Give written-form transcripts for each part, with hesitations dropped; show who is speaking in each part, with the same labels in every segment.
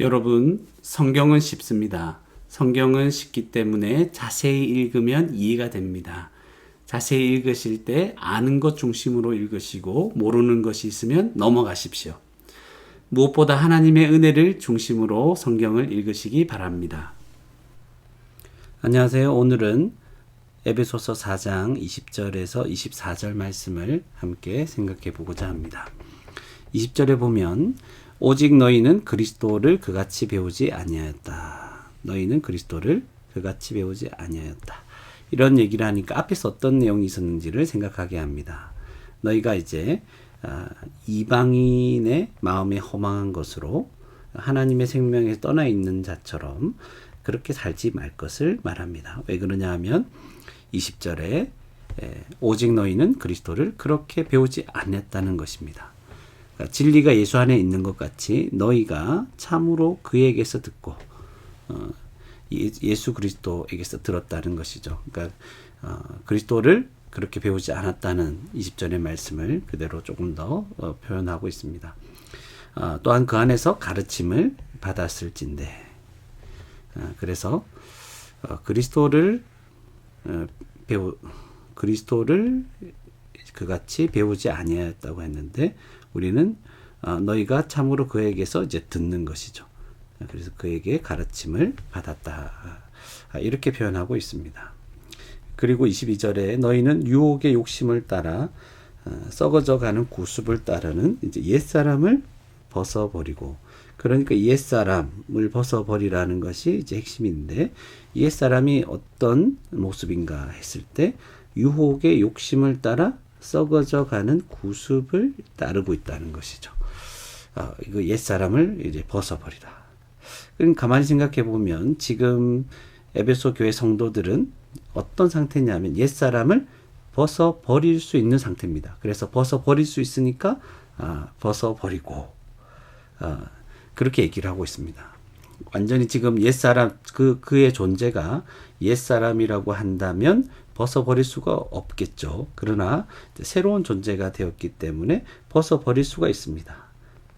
Speaker 1: 여러분, 성경은 쉽습니다. 성경은 쉽기 때문에 자세히 읽으면 이해가 됩니다. 자세히 읽으실 때 아는 것 중심으로 읽으시고 모르는 것이 있으면 넘어가십시오. 무엇보다 하나님의 은혜를 중심으로 성경을 읽으시기 바랍니다. 안녕하세요. 오늘은 에베소서 4장 20절에서 24절 말씀을 함께 생각해 보고자 합니다. 20절에 보면 오직 너희는 그리스도를 그같이 배우지 아니하였다. 너희는 그리스도를 그같이 배우지 아니하였다. 이런 얘기를 하니까 앞에서 어떤 내용이 있었는지를 생각하게 합니다. 너희가 이제 이방인의 마음에 허망한 것으로 하나님의 생명에서 떠나 있는 자처럼 그렇게 살지 말 것을 말합니다. 왜 그러냐 하면 20절에 오직 너희는 그리스도를 그렇게 배우지 않았다는 것입니다. 그러니까 진리가 예수 안에 있는 것 같이 너희가 참으로 그에게서 듣고 예수 그리스도에게서 들었다는 것이죠. 그러니까 그리스도를 그렇게 배우지 않았다는 20절의 말씀을 그대로 조금 더 표현하고 있습니다. 또한 그 안에서 가르침을 받았을진데 그래서 그리스도를 그같이 배우지 아니하였다고 했는데 우리는 너희가 참으로 그에게서 이제 듣는 것이죠. 그래서 그에게 가르침을 받았다. 이렇게 표현하고 있습니다. 그리고 22절에 너희는 유혹의 욕심을 따라 썩어져 가는 구습을 따르는 이제 옛사람을 벗어버리고, 그러니까 옛사람을 벗어버리라는 것이 이제 핵심인데, 옛사람이 어떤 모습인가 했을 때 유혹의 욕심을 따라 썩어져 가는 구습을 따르고 있다는 것이죠. 이거 옛사람을 이제 벗어버리라. 그럼 가만히 생각해 보면 지금 에베소 교회 성도들은 어떤 상태냐면 옛사람을 벗어버릴 수 있는 상태입니다. 그래서 벗어버릴 수 있으니까 벗어버리고 그렇게 얘기를 하고 있습니다. 완전히 지금 옛사람 그의 존재가 옛사람이라고 한다면 벗어버릴 수가 없겠죠. 그러나 새로운 존재가 되었기 때문에 벗어버릴 수가 있습니다.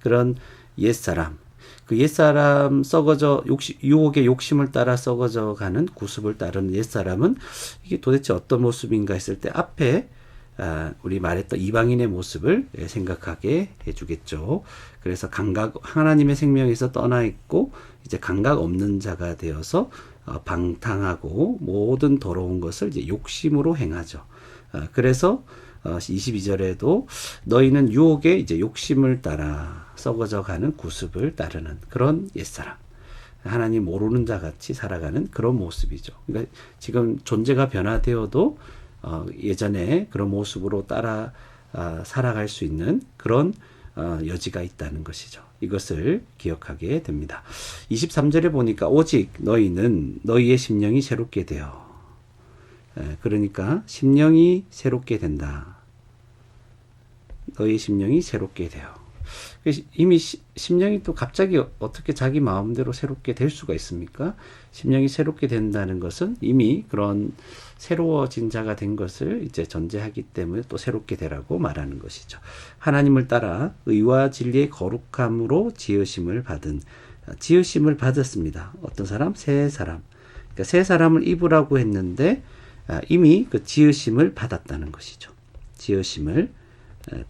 Speaker 1: 그런 옛사람, 그 옛사람 유혹의 욕심을 따라 썩어져 가는 구습을 따르는 옛사람은 이게 도대체 어떤 모습인가 했을 때 앞에 우리 말했던 이방인의 모습을 생각하게 해주겠죠. 그래서 하나님의 생명에서 떠나 있고 이제 감각 없는 자가 되어서 방탕하고 모든 더러운 것을 이제 욕심으로 행하죠. 그래서 22절에도 너희는 유혹의 이제 욕심을 따라 썩어져 가는 구습을 따르는 그런 옛사람, 하나님 모르는 자 같이 살아가는 그런 모습이죠. 그러니까 지금 존재가 변화되어도 예전에 그런 모습으로 따라 살아갈 수 있는 그런 여지가 있다는 것이죠. 이것을 기억하게 됩니다. 23절에 보니까 오직 너희는 너희의 심령이 새롭게 되어, 그러니까 심령이 새롭게 된다. 너희 심령이 새롭게 되어. 이미 심령이 또 갑자기 어떻게 자기 마음대로 새롭게 될 수가 있습니까? 심령이 새롭게 된다는 것은 이미 그런 새로워진 자가 된 것을 이제 전제하기 때문에 또 새롭게 되라고 말하는 것이죠. 하나님을 따라 의와 진리의 거룩함으로 지으심을 받았습니다. 어떤 사람? 새 사람. 그러니까 새 사람을 입으라고 했는데 이미 그 지으심을 받았다는 것이죠. 지으심을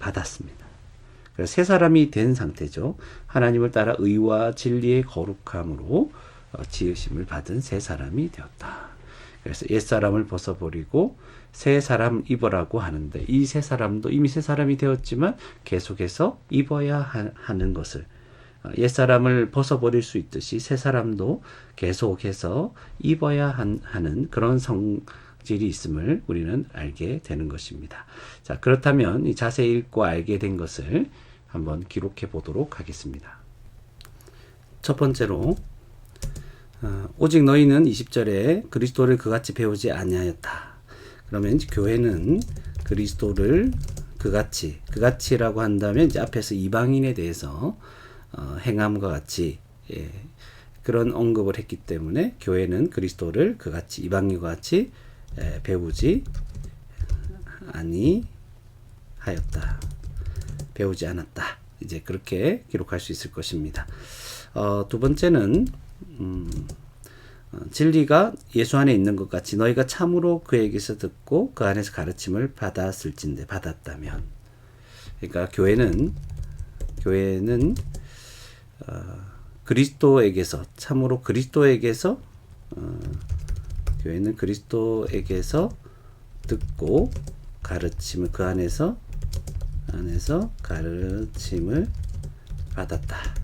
Speaker 1: 받았습니다. 그래서 새 사람이 된 상태죠. 하나님을 따라 의와 진리의 거룩함으로 지으심을 받은 새 사람이 되었다. 그래서 옛 사람을 벗어버리고 새 사람 입으라고 하는데 이 새 사람도 이미 새 사람이 되었지만 계속해서 입어야 하는 것을, 옛 사람을 벗어버릴 수 있듯이 새 사람도 계속해서 입어야 하는 그런 질이 있음을 우리는 알게 되는 것입니다. 자, 그렇다면 자세히 읽고 알게 된 것을 한번 기록해 보도록 하겠습니다. 첫 번째로 오직 너희는 20절에 그리스도를 그같이 배우지 아니하였다. 그러면 교회는 그리스도를 그같이라고 한다면 이제 앞에서 이방인에 대해서 행함과 같이 그런 언급을 했기 때문에 교회는 그리스도를 그같이 이방인과 같이 배우지 아니하였다. 배우지 않았다. 이제 그렇게 기록할 수 있을 것입니다. 두 번째는 진리가 예수 안에 있는 것 같이 너희가 참으로 그에게서 듣고 그 안에서 가르침을 받았을진데 받았다면. 그러니까 교회는 그리스도에게서 참으로 그리스도에게서 교회는 그리스도에게서 듣고 가르침을 그 안에서 가르침을 받았다.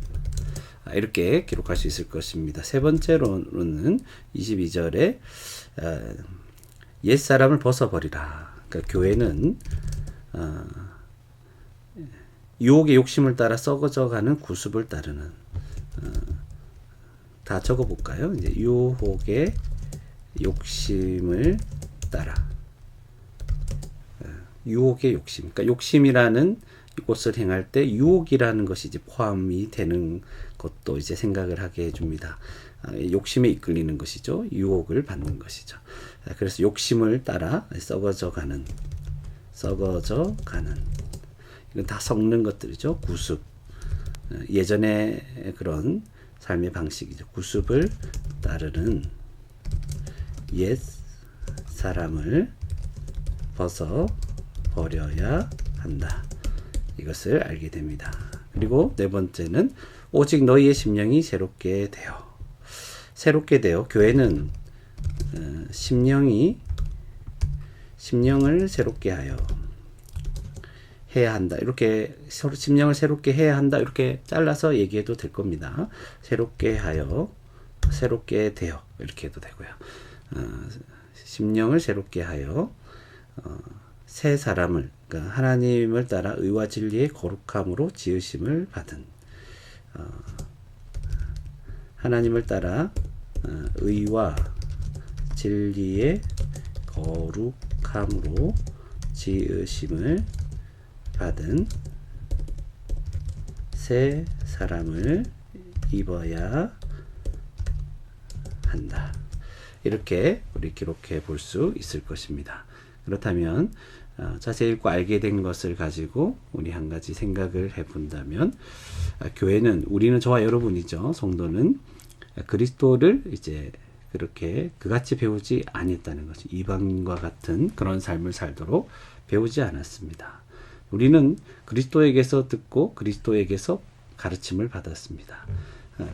Speaker 1: 이렇게 기록할 수 있을 것입니다. 세 번째로는 22절에 옛사람을 벗어버리라. 그러니까 교회는 유혹의 욕심을 따라 썩어져가는 구습을 따르는 다 적어볼까요? 이제 유혹의 욕심을 따라 유혹의 욕심. 그러니까 욕심이라는 것을 행할 때 유혹이라는 것이 이제 포함이 되는 것도 이제 생각을 하게 해줍니다. 욕심에 이끌리는 것이죠. 유혹을 받는 것이죠. 그래서 욕심을 따라 썩어져 가는 이건 다 썩는 것들이죠. 구습. 예전에 그런 삶의 방식이죠. 구습을 따르는 옛 사람을 벗어 버려야 한다. 이것을 알게 됩니다. 그리고 네 번째는 오직 너희의 심령이 새롭게 되어 교회는 심령을 새롭게 해야 한다. 이렇게 심령을 새롭게 해야 한다. 이렇게 잘라서 얘기해도 될 겁니다. 새롭게 되어 이렇게 해도 되고요. 심령을 새롭게 하여 새 사람을 그러니까 하나님을 따라 의와 진리의 거룩함으로 지으심을 받은 하나님을 따라 의와 진리의 거룩함으로 지으심을 받은 새 사람을 입어야 한다. 이렇게 우리 기록해 볼 수 있을 것입니다. 그렇다면 자세히 읽고 알게 된 것을 가지고 우리 한 가지 생각을 해본다면 교회는 우리는 저와 여러분이죠. 성도는 그리스도를 이제 그렇게 그같이 배우지 아니했다는 것이 이방인과 같은 그런 삶을 살도록 배우지 않았습니다. 우리는 그리스도에게서 듣고 그리스도에게서 가르침을 받았습니다.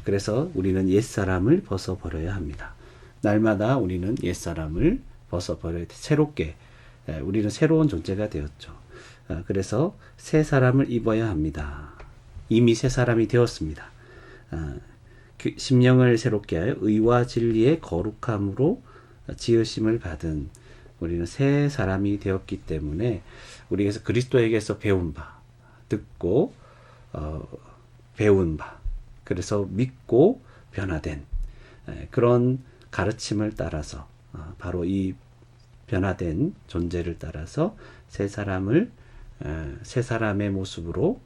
Speaker 1: 그래서 우리는 옛사람을 벗어버려야 합니다. 날마다 우리는 옛사람을 벗어버려야 돼. 새롭게 우리는 새로운 존재가 되었죠. 그래서 새 사람을 입어야 합니다. 이미 새 사람이 되었습니다. 심령을 새롭게 하여 의와 진리의 거룩함으로 지으심을 받은 우리는 새 사람이 되었기 때문에 우리에게서 그리스도에게서 배운 바, 듣고 배운 바, 그래서 믿고 변화된 그런 가르침을 따라서 바로 이 변화된 존재를 따라서 새 사람의 모습으로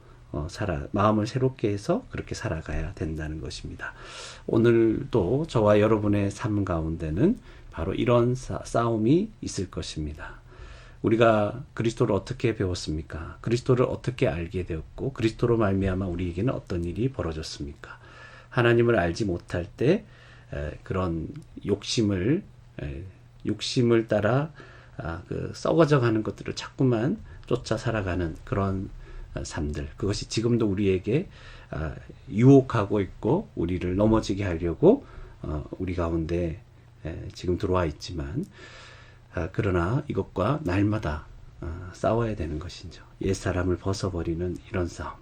Speaker 1: 마음을 새롭게 해서 그렇게 살아가야 된다는 것입니다. 오늘도 저와 여러분의 삶 가운데는 바로 이런 싸움이 있을 것입니다. 우리가 그리스도를 어떻게 배웠습니까? 그리스도를 어떻게 알게 되었고 그리스도로 말미암아 우리에게는 어떤 일이 벌어졌습니까? 하나님을 알지 못할 때 그런 욕심을 따라 썩어져가는 것들을 자꾸만 쫓아 살아가는 그런 삶들, 그것이 지금도 우리에게 유혹하고 있고 우리를 넘어지게 하려고 우리 가운데 지금 들어와 있지만 그러나 이것과 날마다 싸워야 되는 것이죠. 옛사람을 벗어버리는 이런 싸움,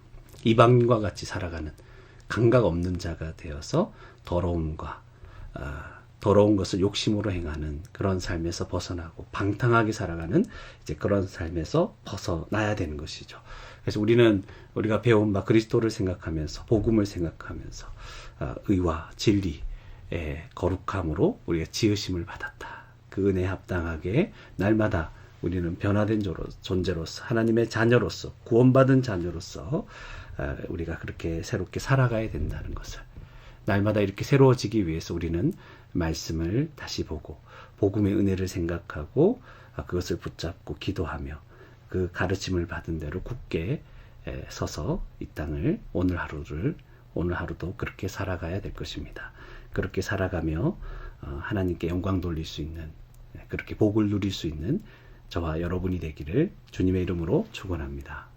Speaker 1: 이방인과 같이 살아가는 감각 없는 자가 되어서 더러운 것을 욕심으로 행하는 그런 삶에서 벗어나고 방탕하게 살아가는 이제 그런 삶에서 벗어나야 되는 것이죠. 그래서 우리가 배운 바 그리스도를 생각하면서 복음을 생각하면서 의와 진리의 거룩함으로 우리가 지으심을 받았다. 그 은혜에 합당하게 날마다 우리는 변화된 존재로서 하나님의 자녀로서 구원받은 자녀로서 우리가 그렇게 새롭게 살아가야 된다는 것을 날마다 이렇게 새로워지기 위해서 우리는 말씀을 다시 보고 복음의 은혜를 생각하고 그것을 붙잡고 기도하며 그 가르침을 받은 대로 굳게 서서 이 땅을 오늘 하루를 오늘 하루도 그렇게 살아가야 될 것입니다. 그렇게 살아가며 하나님께 영광 돌릴 수 있는, 그렇게 복을 누릴 수 있는 저와 여러분이 되기를 주님의 이름으로 축원합니다.